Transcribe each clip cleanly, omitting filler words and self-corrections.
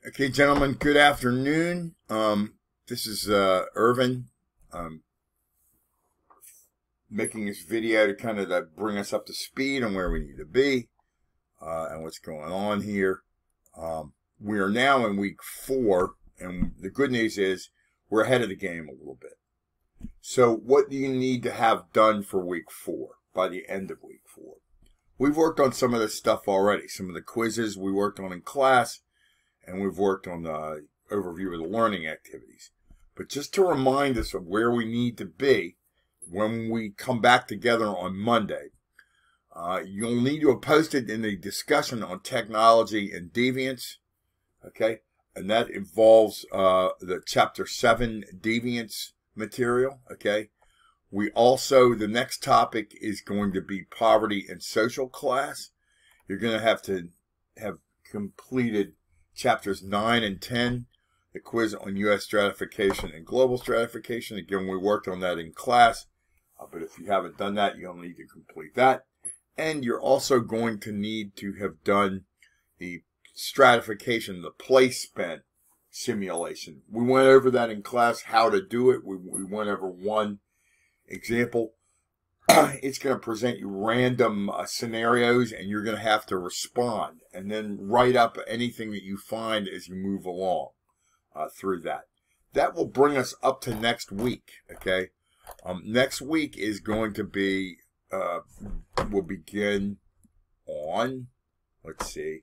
Okay, gentlemen, good afternoon. This is Irvin making this video to kind of bring us up to speed on where we need to be and what's going on here. We are now in week 4, and the good news is we're ahead of the game a little bit. So what do you need to have done for week 4 by the end of week 4? We've worked on some of this stuff already. Some of the quizzes we worked on in class, and we've worked on the overview of the learning activities. But just to remind us of where we need to be when we come back together on Monday, you'll need to have posted in the discussion on technology and deviance, okay? And that involves the Chapter 7 deviance material, okay? We also, the next topic is going to be poverty and social class. You're going to have completed Chapters 9 and 10, the quiz on U.S. stratification and global stratification. Again, we worked on that in class, but if you haven't done that, you'll need to complete that. And you're also going to need to have done the stratification, the place spent simulation. We went over that in class, how to do it. We went over one example. It's going to present you random scenarios, and you're going to have to respond and then write up anything that you find as you move along through that. That will bring us up to next week, okay? Next week is going to be, we'll begin on, let's see,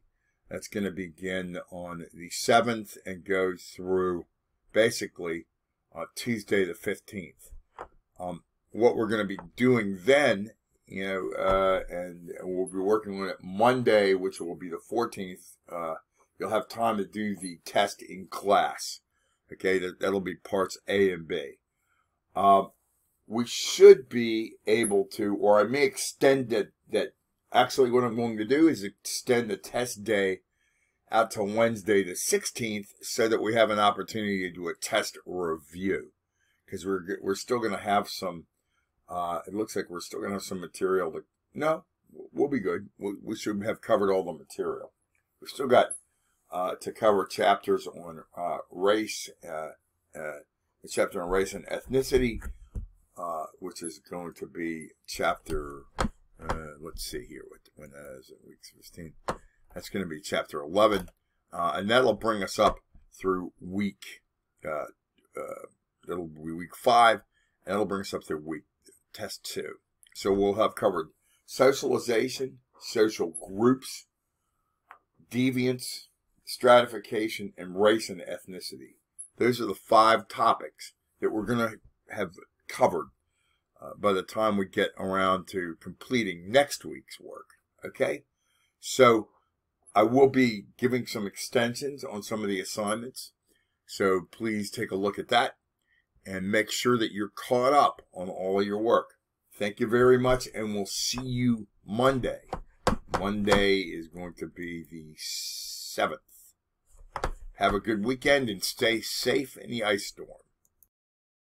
that's going to begin on the 7th and go through basically Tuesday the 15th. What we're going to be doing then, and we'll be working on it Monday, which will be the 14th. You'll have time to do the test in class. Okay, that'll be parts A and B. We should be able to, or I may extend that. Actually, what I'm going to do is extend the test day out to Wednesday the 16th, so that we have an opportunity to do a test review, because we're still going to have some. It looks like we're still going to have some material. No, we'll be good. We should have covered all the material. We've still got to cover chapters on race, the chapter on race and ethnicity, which is going to be chapter, let's see here, when that is, week 16. That's going to be chapter 11, and that'll bring us up through week, that'll be week 5, and that'll bring us up through test 2. So we'll have covered socialization, social groups, deviance, stratification, and race and ethnicity. Those are the 5 topics that we're going to have covered by the time we get around to completing next week's work. Okay? So I will be giving some extensions on some of the assignments. So please take a look at that and make sure that you're caught up on all of your work. Thank you very much, and we'll see you Monday. Monday is going to be the 7th. Have a good weekend and stay safe in the ice storm.